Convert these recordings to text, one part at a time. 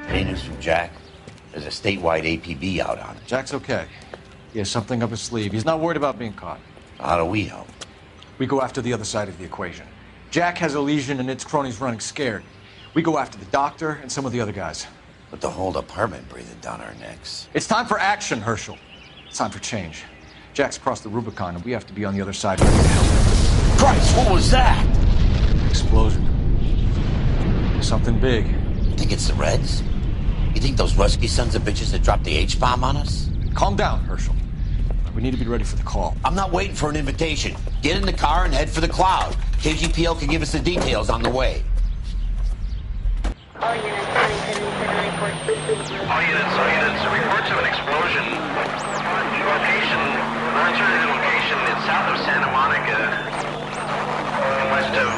Any news from Jack? There's a statewide APB out on it. Jack's okay. He has something up his sleeve. He's not worried about being caught. How do we help? We go after the other side of the equation. Jack has a legion and its cronies running scared. We go after the doctor and some of the other guys. With the whole department breathing down our necks. It's time for action, Herschel. It's time for change. Jack's crossed the Rubicon, and we have to be on the other side ready to help him. Christ, what was that? Explosion. Something big. You think it's the Reds? You think those Rusky sons of bitches that dropped the H-bomb on us? Calm down, Herschel. We need to be ready for the call. I'm not waiting for an invitation. Get in the car and head for the cloud. KGPL can give us the details on the way. All units, reports of an explosion. Location, alternative location, it's south of Santa Monica, west of,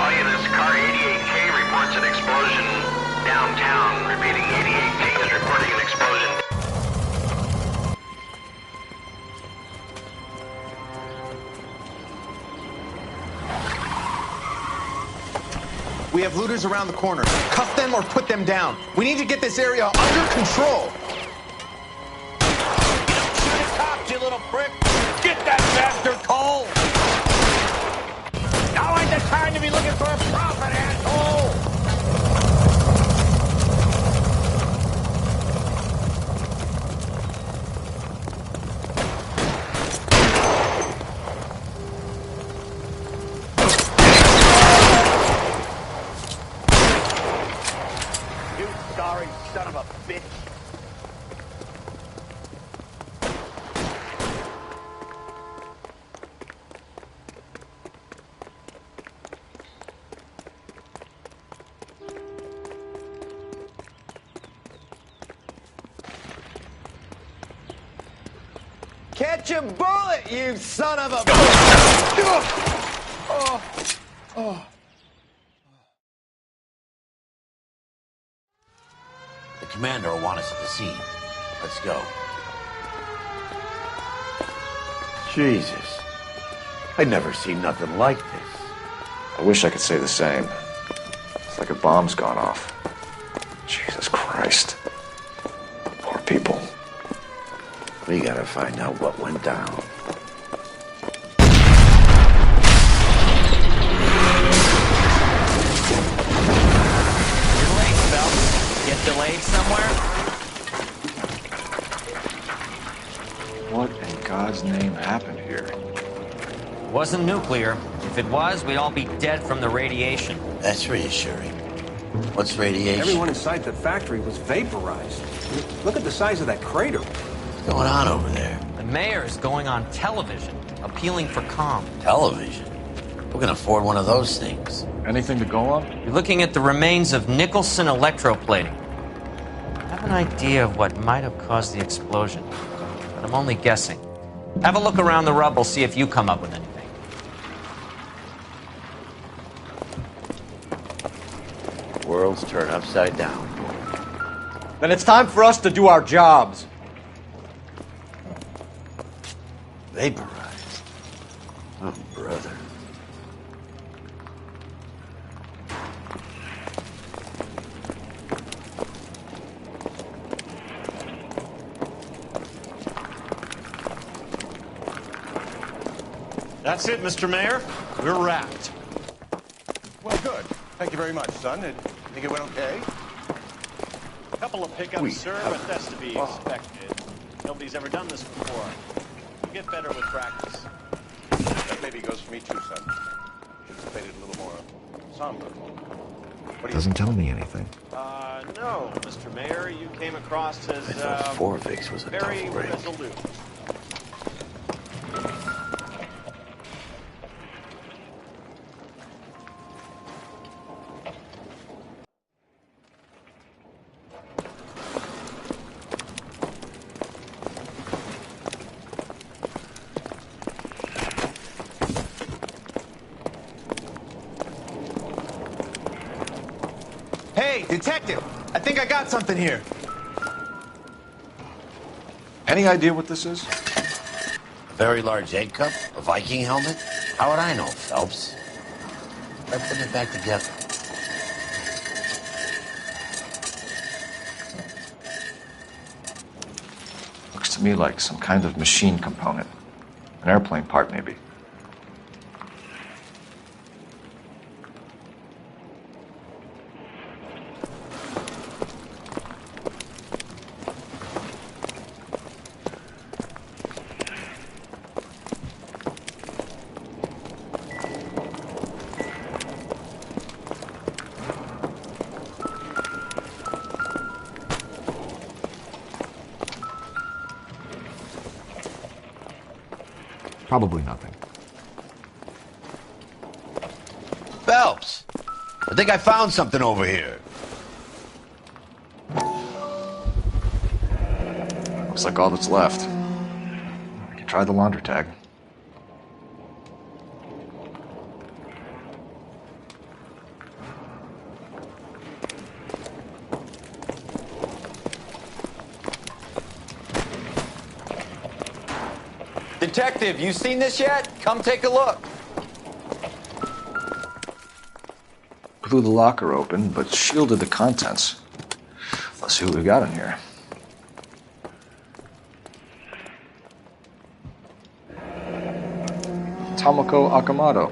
All units, car 88K reports an explosion downtown. Repeating, 88K is reporting an explosion. We have looters around the corner. Cuff them or put them down. We need to get this area under control. Shoot a cop, you little prick! Get that bastard cold! Now ain't the time to be looking for a profit, asshole! Sorry, son of a bitch. Catch a bullet, you son of a... The commander will want us at the scene. Let's go. Jesus. I'd never seen nothing like this. I wish I could say the same. It's like a bomb's gone off. Jesus Christ. Poor people. We gotta find out what went down. You're late, Phelps. Get delayed somewhere? What in God's name happened here? Wasn't nuclear. If it was, we'd all be dead from the radiation. That's reassuring. What's radiation? Everyone inside the factory was vaporized. Look at the size of that crater. What's going on over there? The mayor is going on television, appealing for calm. Television? Who can afford one of those things? Anything to go on? You're looking at the remains of Nicholson electroplating. I have an idea of what might have caused the explosion, but I'm only guessing. Have a look around the rubble, see if you come up with anything. World's turned upside down. Then it's time for us to do our jobs. Vaporized. Oh, brother. That's it, Mr. Mayor. We're wrapped. Well, good. Thank you very much, son. You think it went okay? A couple of hiccups, sir, but that's to be expected. Nobody's ever done this before. You get better with practice. That maybe goes for me too, son. Should have played it a little more somber. What do you Doesn't tell me anything. No, Mr. Mayor, you came across as, I thought Forvix was a very tough break. resolute. Hey, detective! I think I got something here. Any idea what this is? A very large egg cup? A Viking helmet? How would I know, Phelps? Try putting it back together. Looks to me like some kind of machine component. An airplane part, maybe. Probably nothing. Phelps, I think I found something over here. Looks like all that's left. I can try the laundry tag. Detective, you seen this yet? Come take a look. Blew the locker open, but shielded the contents. Let's see what we got in here. Tomoko Akamoto.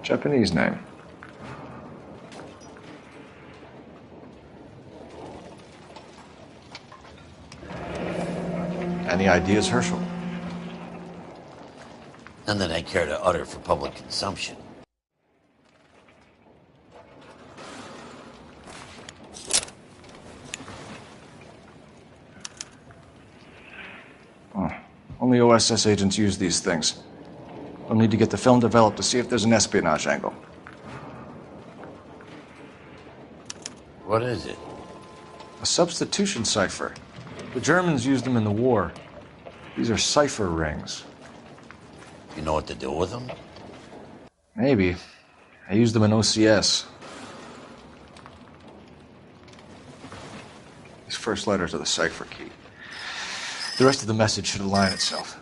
Japanese name. Any ideas, Herschel? None that I care to utter for public consumption. Oh, only OSS agents use these things. We'll need to get the film developed to see if there's an espionage angle. What is it? A substitution cipher. The Germans used them in the war. These are cipher rings. You know what to do with them? Maybe. I used them in OCS. These first letters are the cipher key. The rest of the message should align itself.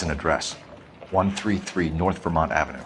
It's an address. 133 North Vermont Avenue.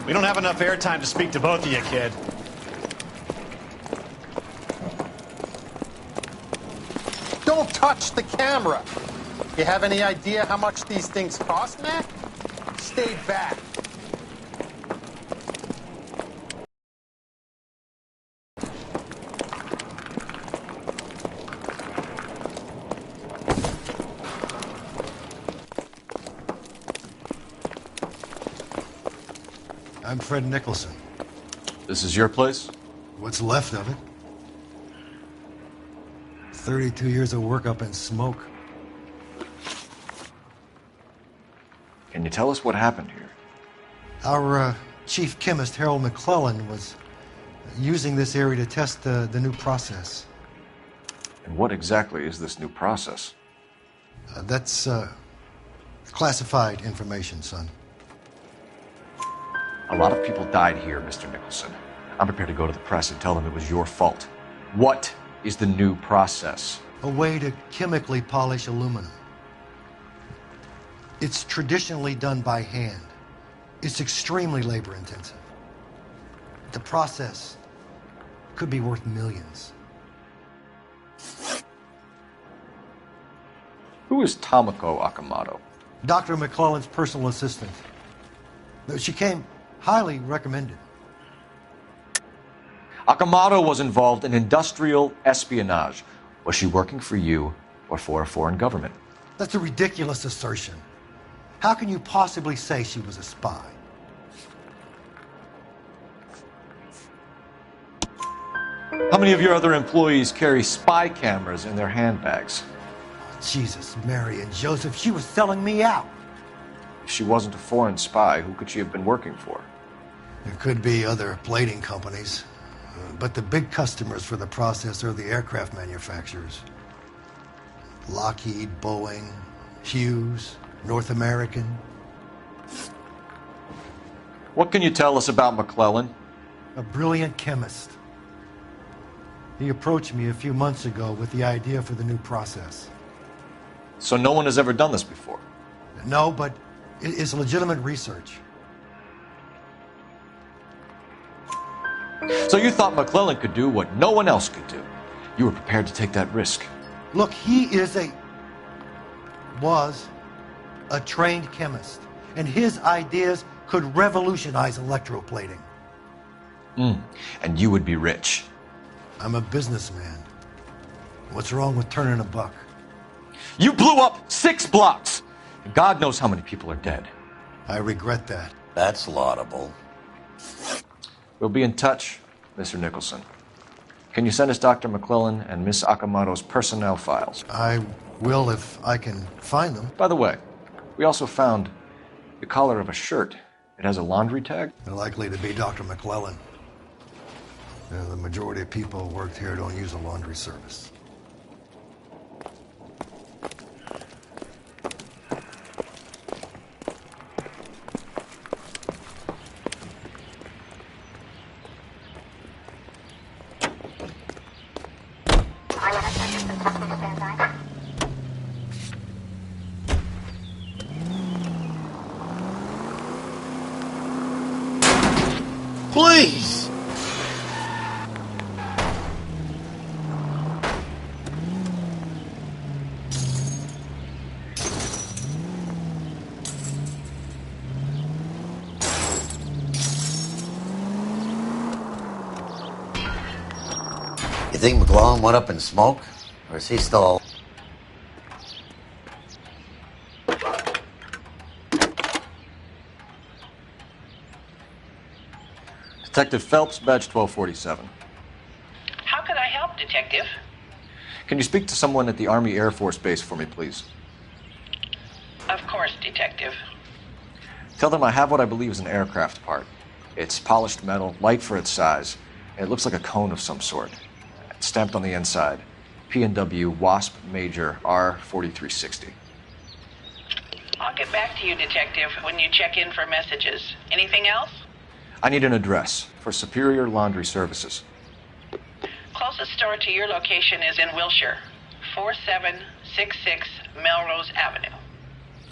We don't have enough airtime to speak to both of you, kid. Don't touch the camera. You have any idea how much these things cost, Mac? Stay back. I'm Fred Nicholson. This is your place? What's left of it? 32 years of work up in smoke. Can you tell us what happened here? Our chief chemist, Harold McClellan, was using this area to test the new process. And what exactly is this new process? That's classified information, son. A lot of people died here, Mr. Nicholson. I'm prepared to go to the press and tell them it was your fault. What is the new process? A way to chemically polish aluminum. It's traditionally done by hand. It's extremely labor intensive. The process could be worth millions. Who is Tomoko Akamoto? Dr. McClellan's personal assistant. She came highly recommended. Akamoto was involved in industrial espionage. Was she working for you or for a foreign government? That's a ridiculous assertion. How can you possibly say she was a spy? How many of your other employees carry spy cameras in their handbags? Jesus, Mary and Joseph, she was selling me out. If she wasn't a foreign spy, who could she have been working for? There could be other plating companies, but the big customers for the process are the aircraft manufacturers. Lockheed, Boeing, Hughes, North American. What can you tell us about McClellan? A brilliant chemist. He approached me a few months ago with the idea for the new process. So no one has ever done this before? No, but it's legitimate research. So you thought McClellan could do what no one else could do. You were prepared to take that risk. Look, he was a trained chemist, and his ideas could revolutionize electroplating. And you would be rich. I'm a businessman. What's wrong with turning a buck? You blew up 6 blocks! God knows how many people are dead. I regret that. That's laudable. We'll be in touch, Mr. Nicholson. Can you send us Dr. McClellan and Miss Akamoto's personnel files? I will if I can find them. By the way, we also found the collar of a shirt. It has a laundry tag. They're likely to be Dr. McClellan. The majority of people who worked here don't use a laundry service. Please! You think McClellan went up in smoke? Or is he still... Detective Phelps, badge 1247. How could I help Detective? Can you speak to someone at the Army Air Force Base for me, please? Of course, Detective. Tell them I have what I believe is an aircraft part. It's polished metal, light for its size, and it looks like a cone of some sort. It's stamped on the inside. P&W Wasp Major R4360. I'll get back to you, Detective, when you check in for messages. Anything else? I need an address for Superior Laundry Services. Closest store to your location is in Wilshire, 4766 Melrose Avenue.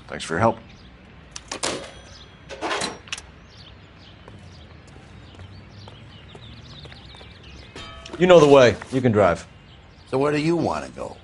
Thanks for your help. You know the way. You can drive. So where do you want to go?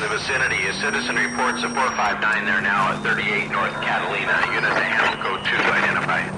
Vicinity. A citizen reports a 459 there now at 38 North Catalina. Unit to handle code 2 identified.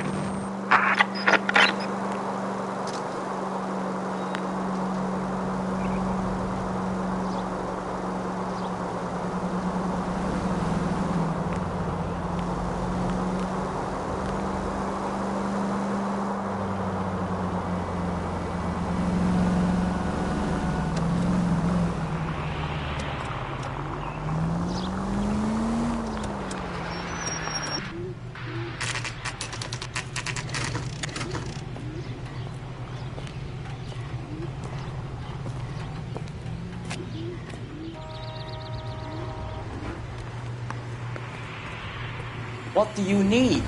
What do you need?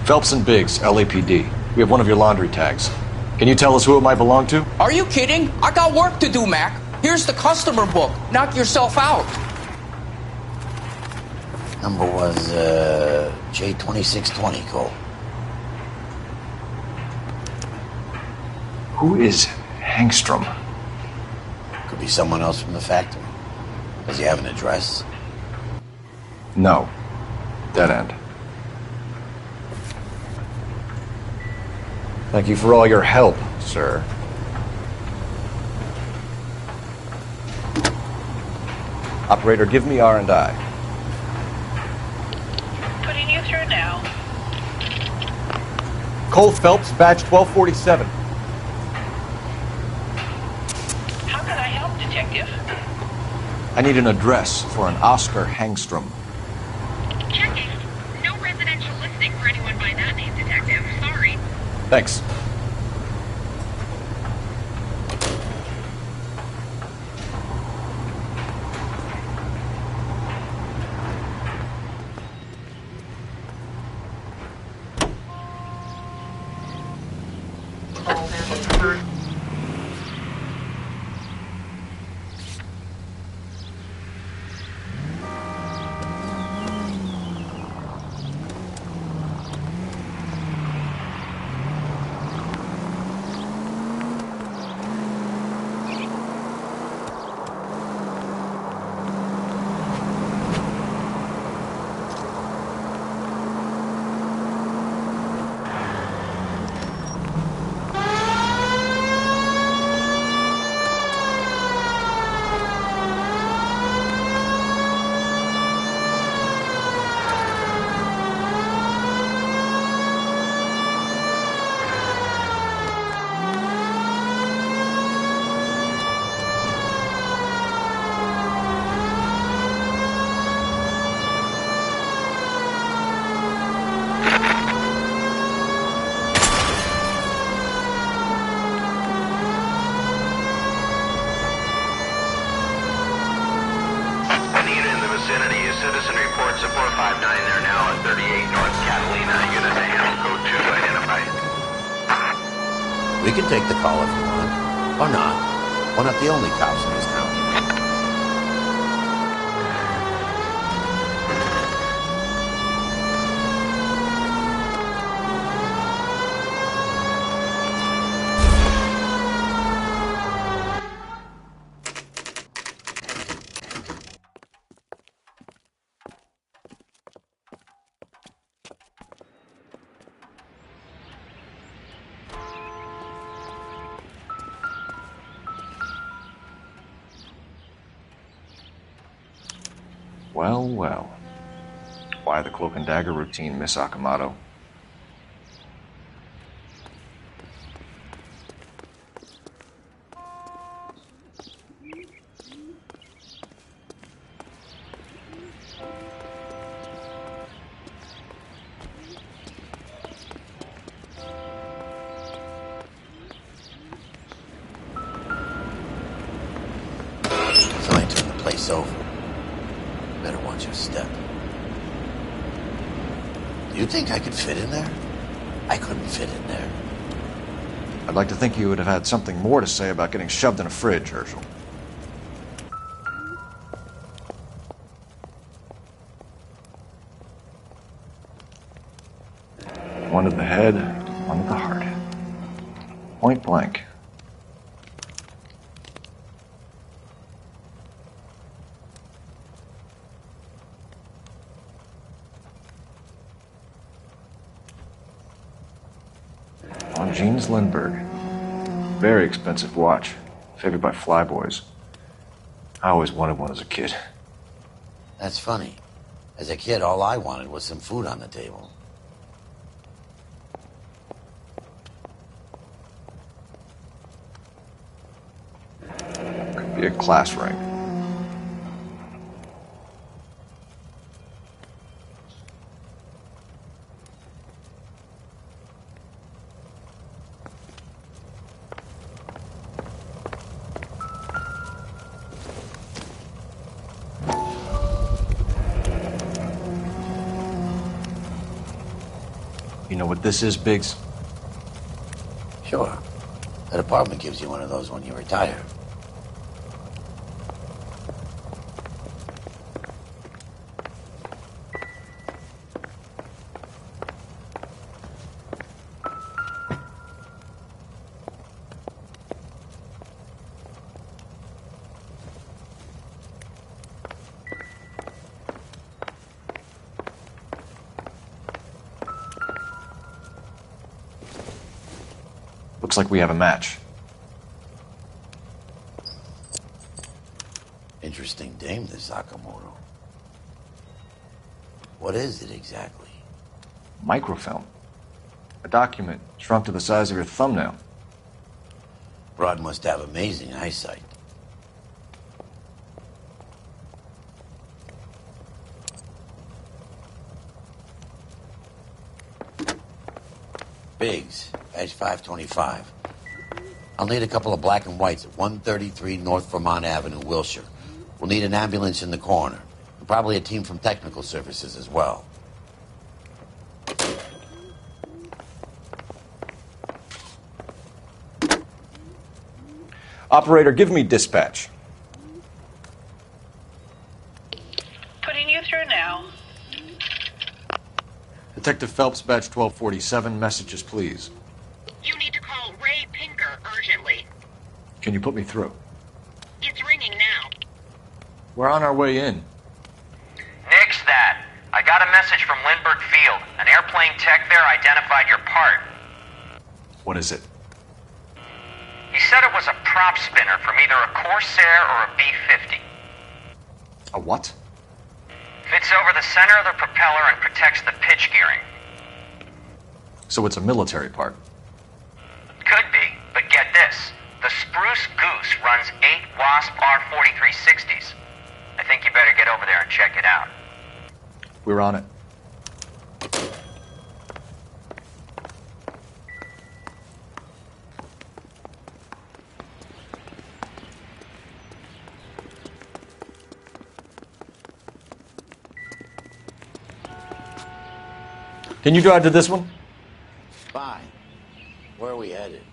Phelps and Biggs, LAPD. We have one of your laundry tags. Can you tell us who it might belong to? Are you kidding? I got work to do, Mac. Here's the customer book. Knock yourself out. Number was J2620, Cole. Who is Hangstrom? Could be someone else from the factory. Does he have an address? No. Dead end. Thank you for all your help, sir. Operator, give me R&I. Putting you through now. Cole Phelps, badge 1247. How can I help, Detective? I need an address for an Oscar Hangstrom. Checking. No residential listing for anyone by that name, Detective. Sorry. Thanks. We can take the call if you want. Or not. We're not the only cops in this town. Well, well. Why the cloak and dagger routine, Miss Akamoto? Somebody took the place over. Better watch your step. Do you think I could fit in there? I couldn't fit in there. I'd like to think you would have had something more to say about getting shoved in a fridge, Herschel. One to the head, one to the heart. Point blank. On Jeans Lindbergh. Very expensive watch. Favored by flyboys. I always wanted one as a kid. That's funny. As a kid, all I wanted was some food on the table. Could be a class ring. You know what this is, Biggs? Sure. That apartment gives you one of those when you retire. Looks like we have a match. Interesting dame, this Sakamoto. What is it exactly? Microfilm. A document shrunk to the size of your thumbnail. Broad must have amazing eyesight. Biggs, badge 525. I'll need a couple of black and whites at 133 North Vermont Avenue, Wilshire. We'll need an ambulance in the corner. And probably a team from technical services as well. Operator, give me dispatch. Putting you through now. Detective Phelps, badge 1247. Messages, please. You need to call Ray Pinker urgently. Can you put me through? It's ringing now. We're on our way in. Nix that. I got a message from Lindbergh Field. An airplane tech there identified your part. What is it? He said it was a prop spinner from either a Corsair or a B-50. A what? Fits over the center of the propeller and protects the pitch gearing. So it's a military part. Could be, but get this. The Spruce Goose runs 8 Wasp R-4360s. I think you better get over there and check it out. We're on it. Can you drive to this one? Fine. Where are we headed?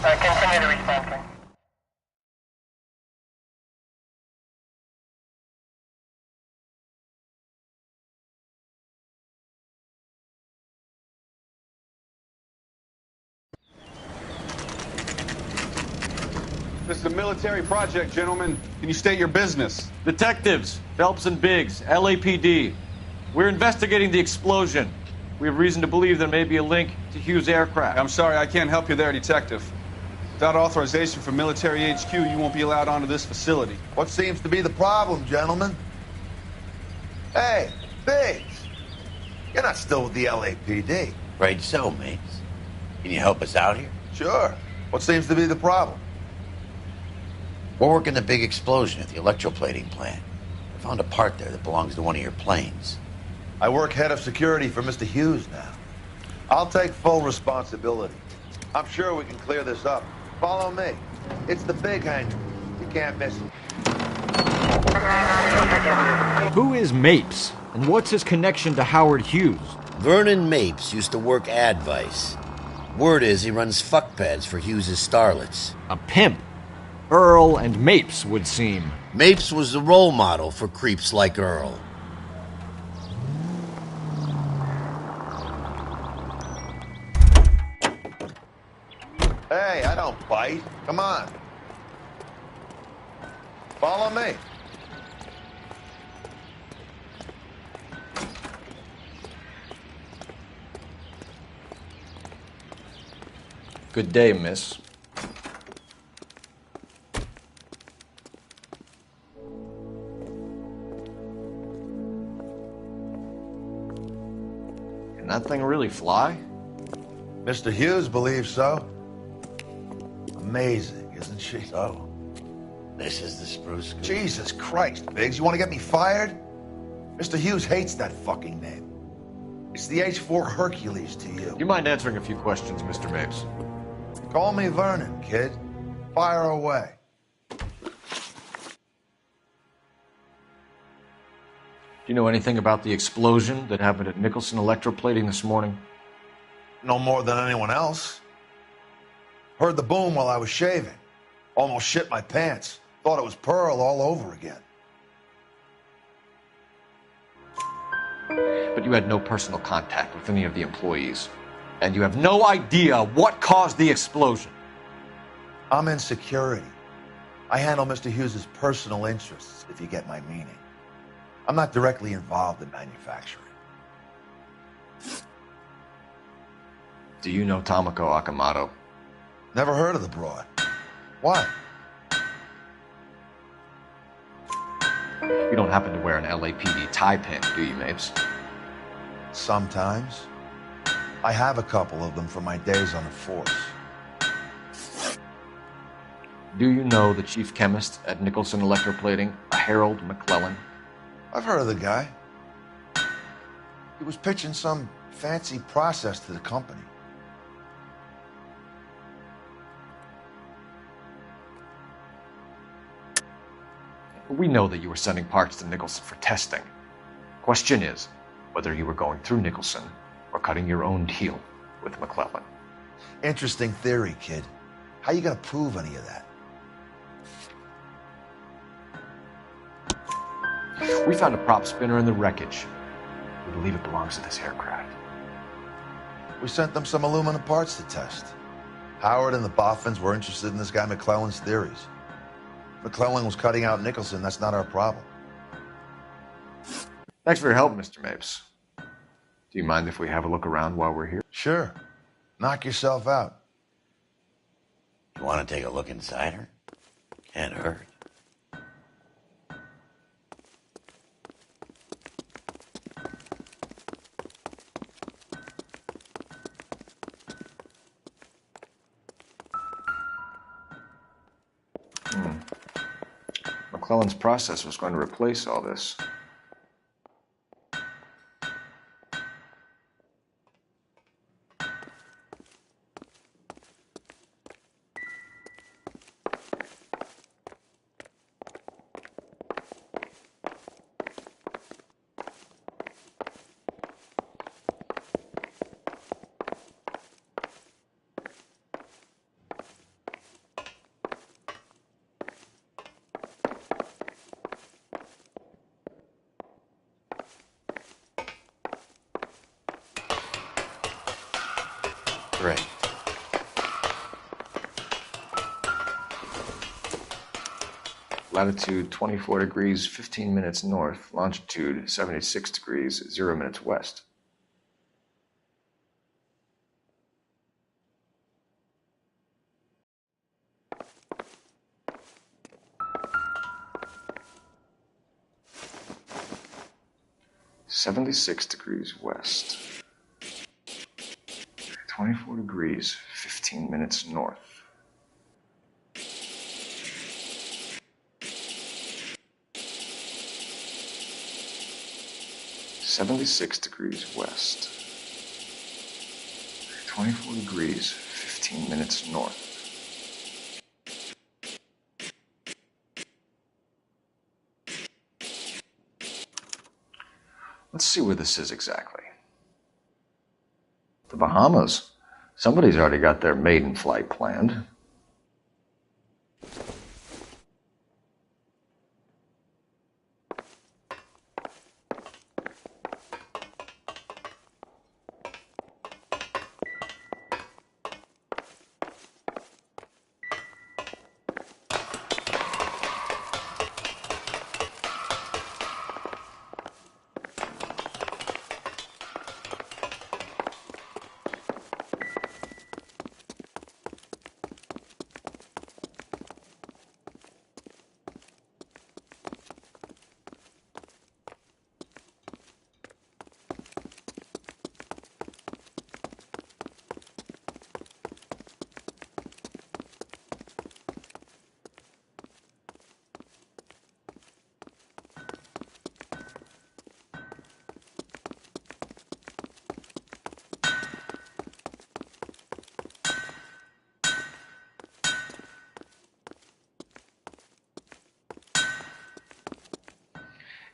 Continue to respond. This is a military project, gentlemen. Can you state your business? Detectives, Phelps and Biggs, LAPD. We're investigating the explosion. We have reason to believe there may be a link to Hughes' aircraft. I'm sorry, I can't help you there, Detective. Without authorization from military HQ, you won't be allowed onto this facility. What seems to be the problem, gentlemen? Hey, Biggs! You're not still with the LAPD. Right so, mates. Can you help us out here? Sure. What seems to be the problem? We're working the big explosion at the electroplating plant. I found a part there that belongs to one of your planes. I work head of security for Mr. Hughes now. I'll take full responsibility. I'm sure we can clear this up. Follow me. It's the big hangar. You can't miss it. Who is Mapes, and what's his connection to Howard Hughes? Vernon Mapes used to work Advice. Word is he runs fuck pads for Hughes' starlets. A pimp. Earl and Mapes would seem. Mapes was the role model for creeps like Earl. Hey, I don't bite. Come on. Follow me. Good day, miss. Can that thing really fly? Mr. Hughes believes so. Amazing, isn't she? So, this is the spruce goose. Jesus Christ, Biggs, you want to get me fired? Mr. Hughes hates that fucking name. It's the H-4 Hercules to you. You mind answering a few questions, Mr. Mapes? Call me Vernon, kid. Fire away. Do you know anything about the explosion that happened at Nicholson Electroplating this morning? No more than anyone else. Heard the boom while I was shaving. Almost shit my pants. Thought it was Pearl all over again. But you had no personal contact with any of the employees. And you have no idea what caused the explosion. I'm in security. I handle Mr. Hughes' personal interests, if you get my meaning. I'm not directly involved in manufacturing. Do you know Tomoko Akamoto? Never heard of the broad. Why? You don't happen to wear an LAPD tie pin, do you, Mapes? Sometimes. I have a couple of them from my days on the force. Do you know the chief chemist at Nicholson Electroplating, a Harold McClellan? I've heard of the guy. He was pitching some fancy process to the company. We know that you were sending parts to Nicholson for testing. Question is, whether you were going through Nicholson or cutting your own deal with McClellan. Interesting theory, kid. How you gonna prove any of that? We found a prop spinner in the wreckage. We believe it belongs to this aircraft. We sent them some aluminum parts to test. Howard and the Boffins were interested in this guy McClellan's theories. McClellan was cutting out Nicholson. That's not our problem. Thanks for your help, Mr. Mapes. Do you mind if we have a look around while we're here? Sure. Knock yourself out. You want to take a look inside her? Can't hurt. McClellan's process was going to replace all this. Great. Latitude 24 degrees, 15 minutes north. Longitude 76 degrees, 0 minutes west. (76 degrees west). 24 degrees, 15 minutes north. (76 degrees west). 24 degrees, 15 minutes north. Let's see where this is exactly. The Bahamas. Somebody's already got their maiden flight planned.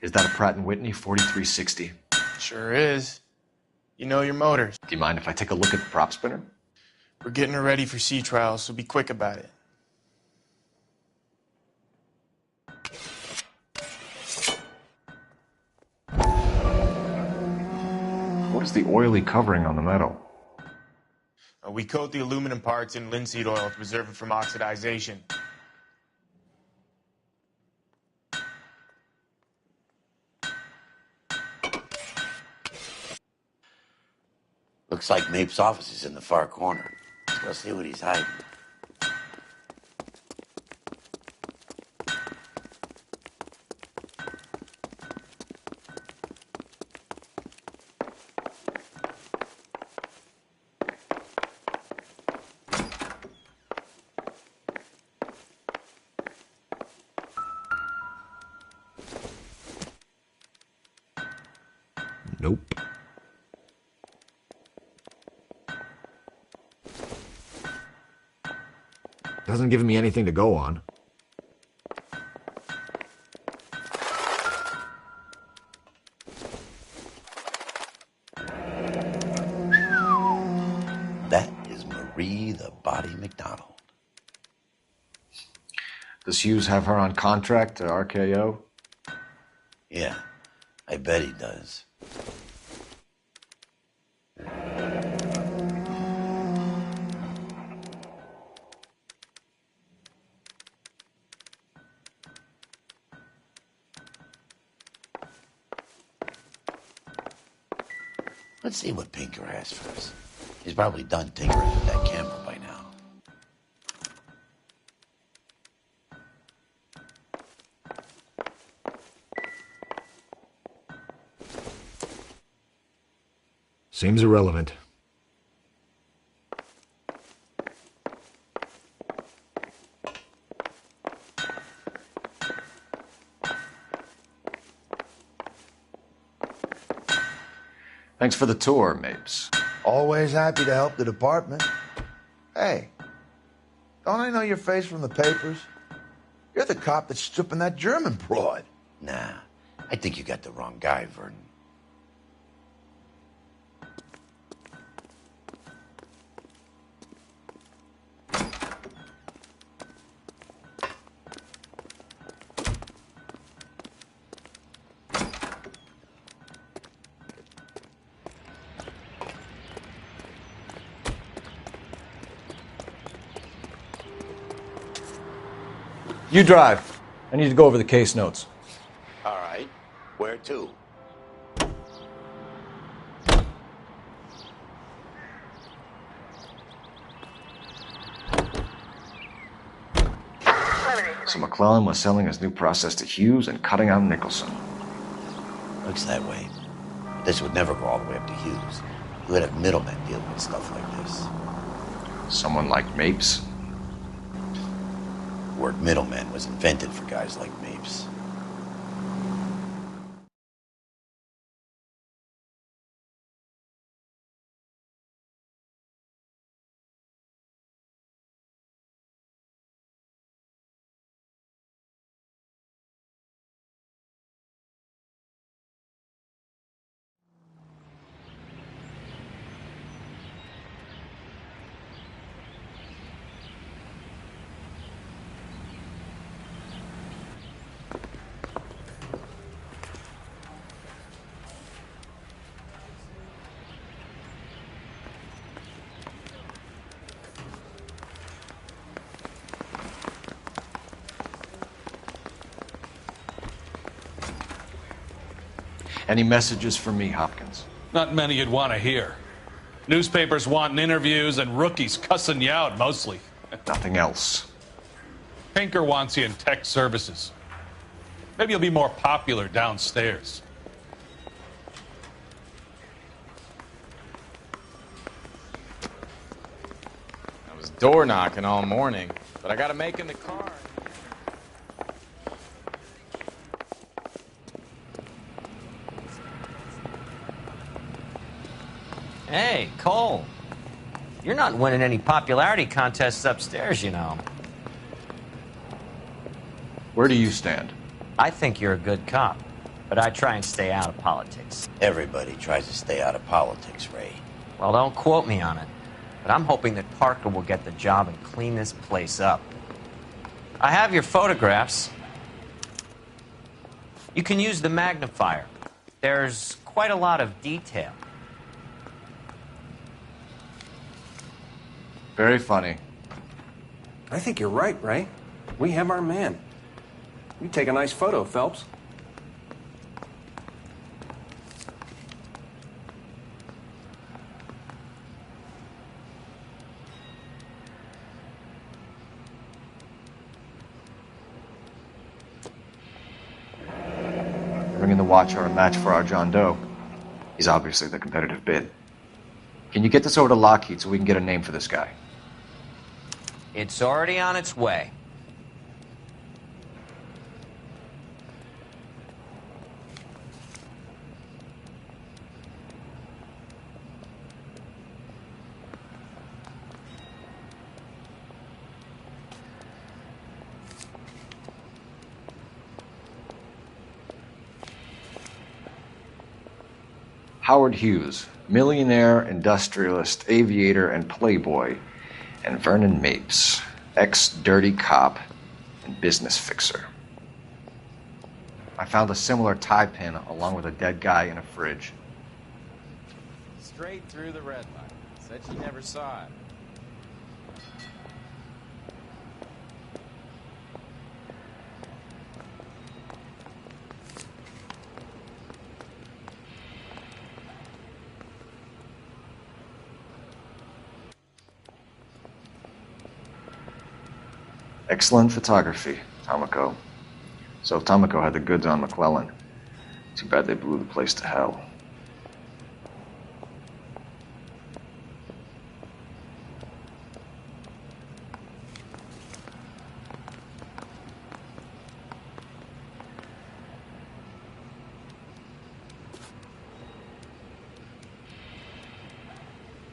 Is that a Pratt & Whitney 4360? Sure is. You know your motors. Do you mind if I take a look at the prop spinner? We're getting her ready for sea trials, so be quick about it. What is the oily covering on the metal? We coat the aluminum parts in linseed oil to preserve it from oxidization. Looks like Mape's office is in the far corner. Let's go see what he's hiding. Nope. Doesn't give me anything to go on. That is Marie the Body McDonald. Does Hughes have her on contract to RKO? Yeah, I bet he does. Let's see what Pinker has for us. He's probably done tinkering with that camera by now. Seems irrelevant. Thanks for the tour, Mapes. Always happy to help the department. Hey, don't I know your face from the papers? You're the cop that's stripping that German broad. Nah, I think you got the wrong guy, Vernon. You drive. I need to go over the case notes. All right. Where to? So McClellan was selling his new process to Hughes and cutting out Nicholson. Looks that way. This would never go all the way up to Hughes. You would have middlemen dealing with stuff like this. Someone like Mapes? The word middleman was invented for guys like Mapes. Any messages for me, Hopkins? Not many you'd want to hear. Newspapers wanting interviews and rookies cussing you out, mostly. Nothing else. Pinker wants you in tech services. Maybe you'll be more popular downstairs. I was door knocking all morning, but I got to make in the car. Hey, Cole. You're not winning any popularity contests upstairs, you know. Where do you stand? I think you're a good cop, but I try and stay out of politics. Everybody tries to stay out of politics, Ray. Well, don't quote me on it, but I'm hoping that Parker will get the job and clean this place up. I have your photographs. You can use the magnifier. There's quite a lot of detail. Very funny. I think you're right, Ray. We have our man. You take a nice photo, Phelps. Bringing the Watcher a match for our John Doe. He's obviously the competitive bid. Can you get this over to Lockheed so we can get a name for this guy? It's already on its way. Howard Hughes, millionaire, industrialist, aviator, and playboy, and Vernon Mapes, ex-dirty cop and business fixer. I found a similar tie pin along with a dead guy in a fridge. Straight through the red light. Said she never saw it. Excellent photography, Tomoko. So Tomoko had the goods on McClellan. Too bad they blew the place to hell.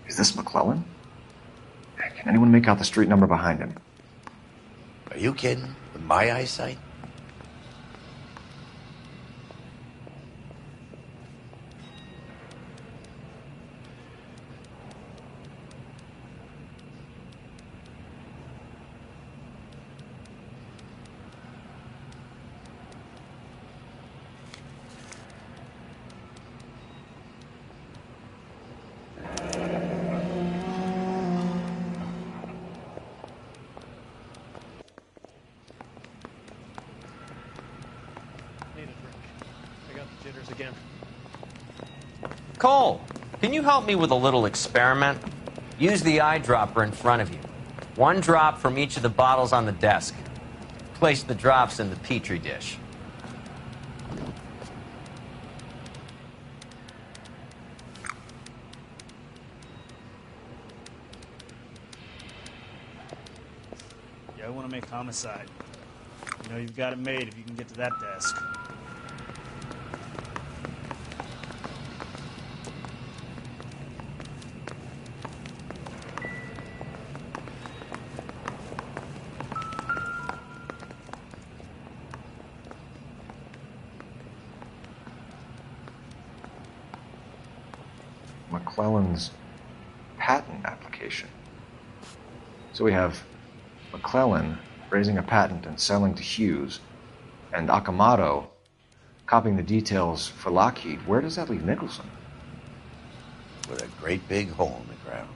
Is this McClellan? Can anyone make out the street number behind him? Are you kidding? With my eyesight? in. Cole, can you help me with a little experiment? Use the eyedropper in front of you. One drop from each of the bottles on the desk. Place the drops in the petri dish. Yeah, I want to make homicide. You know you've got it made if you can get to that desk. McClellan's patent application. So we have McClellan raising a patent and selling to Hughes, and Akamoto copying the details for Lockheed. Where does that leave Nicholson? With a great big hole in the ground.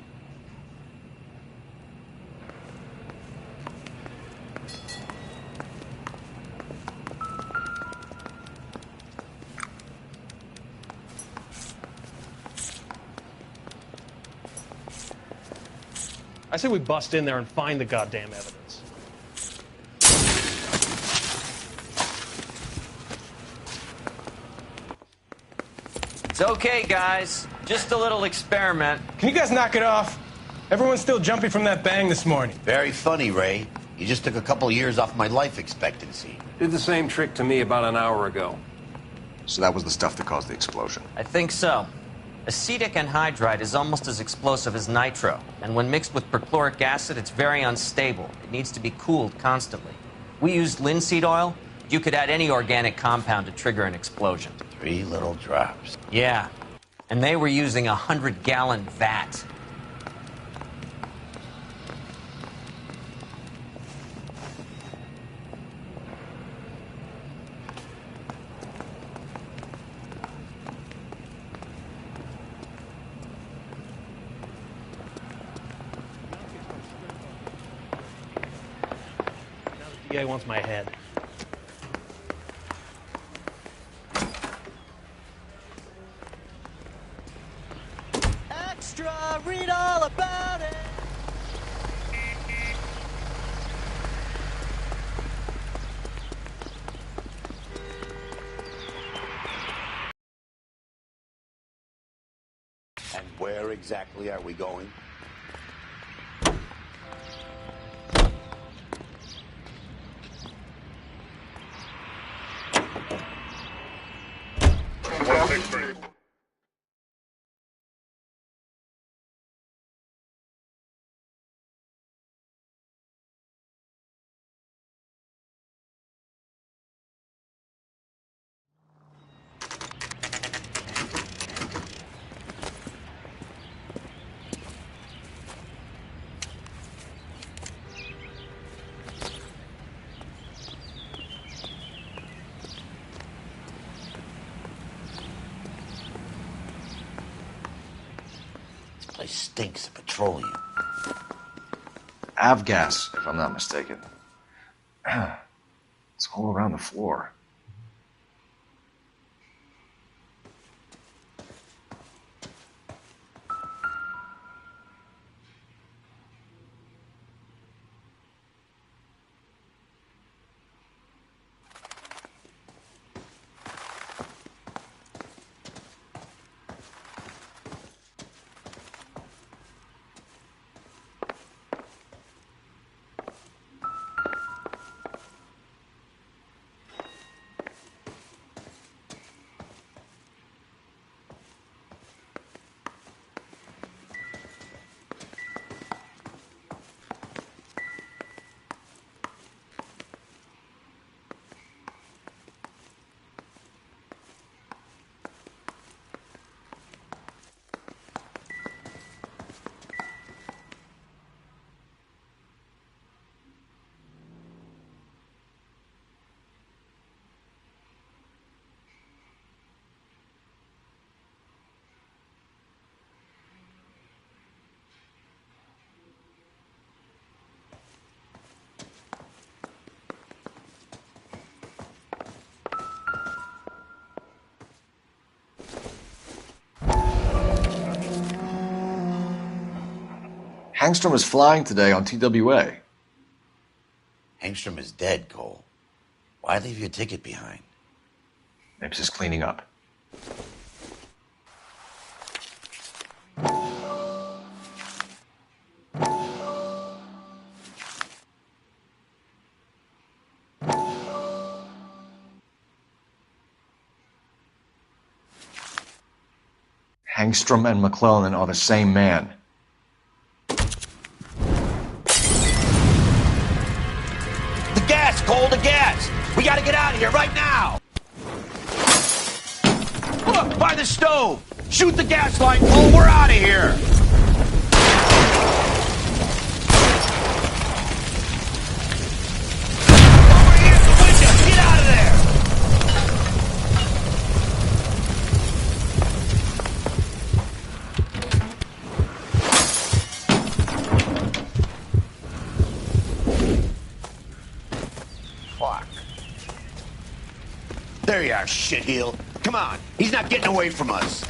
I say we bust in there and find the goddamn evidence. It's okay, guys. Just a little experiment. Can you guys knock it off? Everyone's still jumpy from that bang this morning. Very funny, Ray. You just took a couple years off my life expectancy. Did the same trick to me about an hour ago. So that was the stuff that caused the explosion. I think so. Acetic anhydride is almost as explosive as nitro, and when mixed with perchloric acid, it's very unstable. It needs to be cooled constantly. We used linseed oil. You could add any organic compound to trigger an explosion. 3 little drops. Yeah, and they were using a 100-gallon vat. DA wants my head. Extra, read all about it. And where exactly are we going? This place stinks of petroleum. Avgas, if I'm not mistaken. It's all around the floor. Hangstrom is flying today on TWA. Hangstrom is dead, Cole. Why leave your ticket behind? Nips is cleaning up. Hangstrom and McClellan are the same man. The gas, Cole, the gas! We gotta get out of here right now! Look, by the stove! Shoot the gas line, Cole, we're out of here! Over here, the window! Get out of there! Fuck. There you are, shitheel. Come on, he's not getting away from us.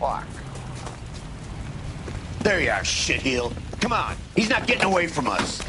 Fuck. There you are, shitheel. Come on, he's not getting away from us.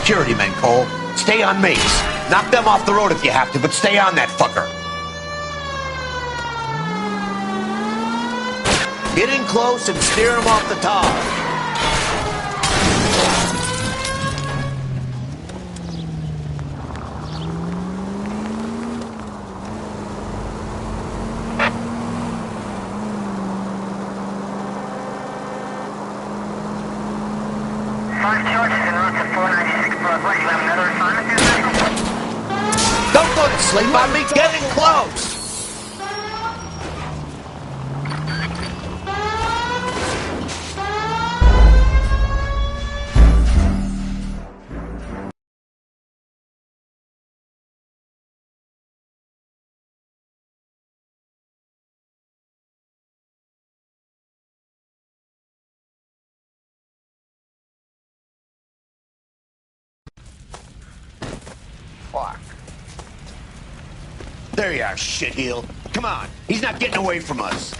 Security men, Cole. Stay on mates. Knock them off the road if you have to, but stay on that fucker. Get in close and steer him off the top. Don't go to sleep on me. Get in close. o'clock. There you are, shitheel. Come on, he's not getting away from us.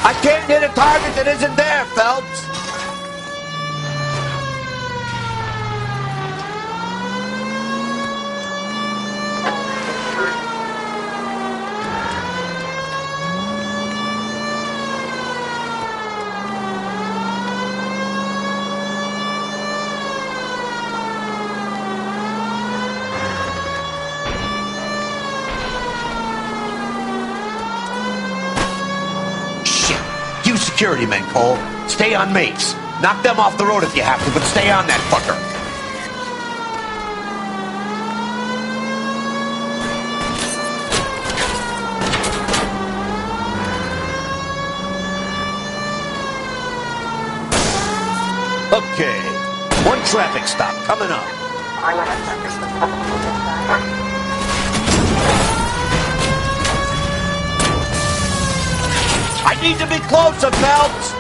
I can't hit a target that isn't there, Phelps. Security men, Cole. Stay on mates. Knock them off the road if you have to, but stay on that fucker. Okay. One traffic stop coming up. I need to be closer, Phelps!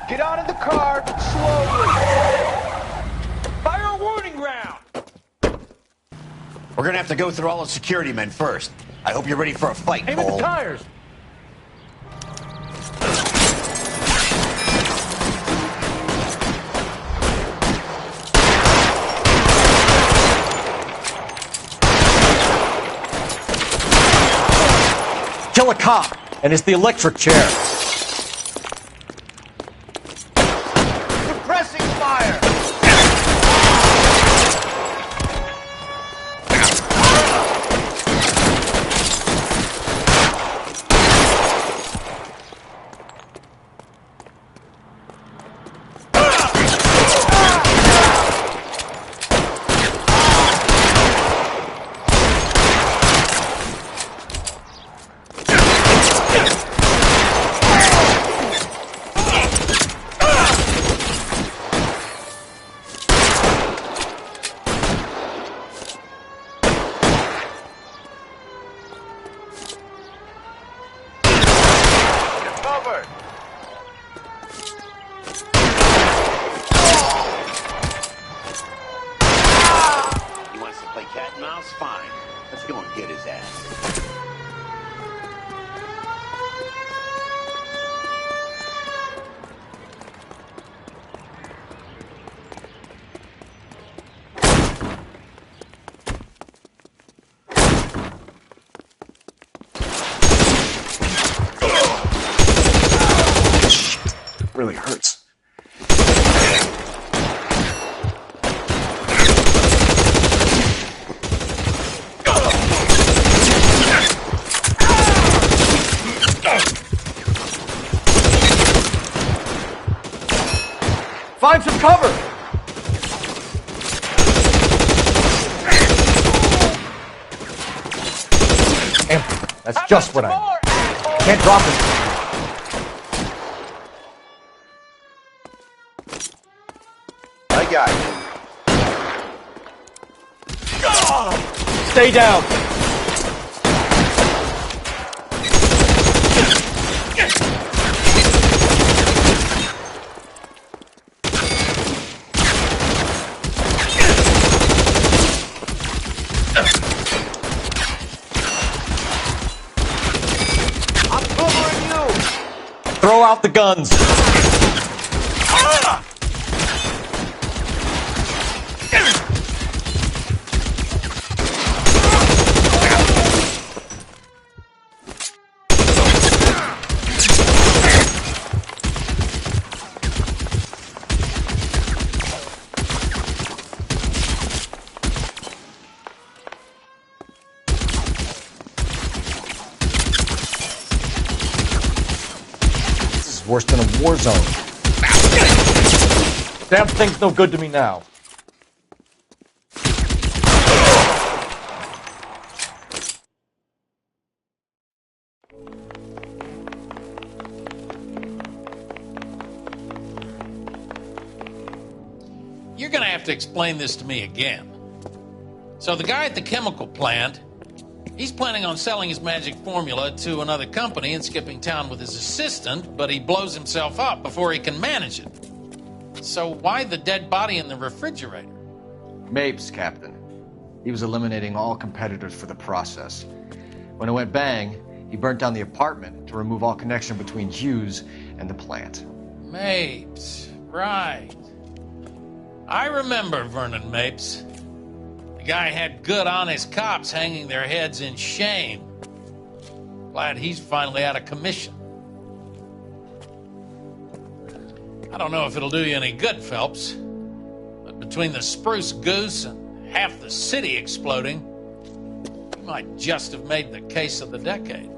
Get out of the car, slowly. Fire a warning round. We're gonna have to go through all the security men first. I hope you're ready for a fight, Aim Cole. at the tires. Kill a cop, and it's the electric chair. Suppressing fire! Fine. Let's go and get his ass. It really hurts. 'Find some cover! Empty. That's just what I need. Can't drop it. I guy. Stay down. I'm covering you. Throw out the guns. Worse than a war zone. Damn thing's no good to me now. You're gonna have to explain this to me again. So the guy at the chemical plant, he's planning on selling his magic formula to another company and skipping town with his assistant, but he blows himself up before he can manage it. So why the dead body in the refrigerator? Mapes, Captain. He was eliminating all competitors for the process. When it went bang, he burnt down the apartment to remove all connection between Hughes and the plant. Mapes, right. I remember Vernon Mapes. The guy had good, honest cops hanging their heads in shame. Glad he's finally out of commission. I don't know if it'll do you any good, Phelps, but between the Spruce Goose and half the city exploding, you might just have made the case of the decade.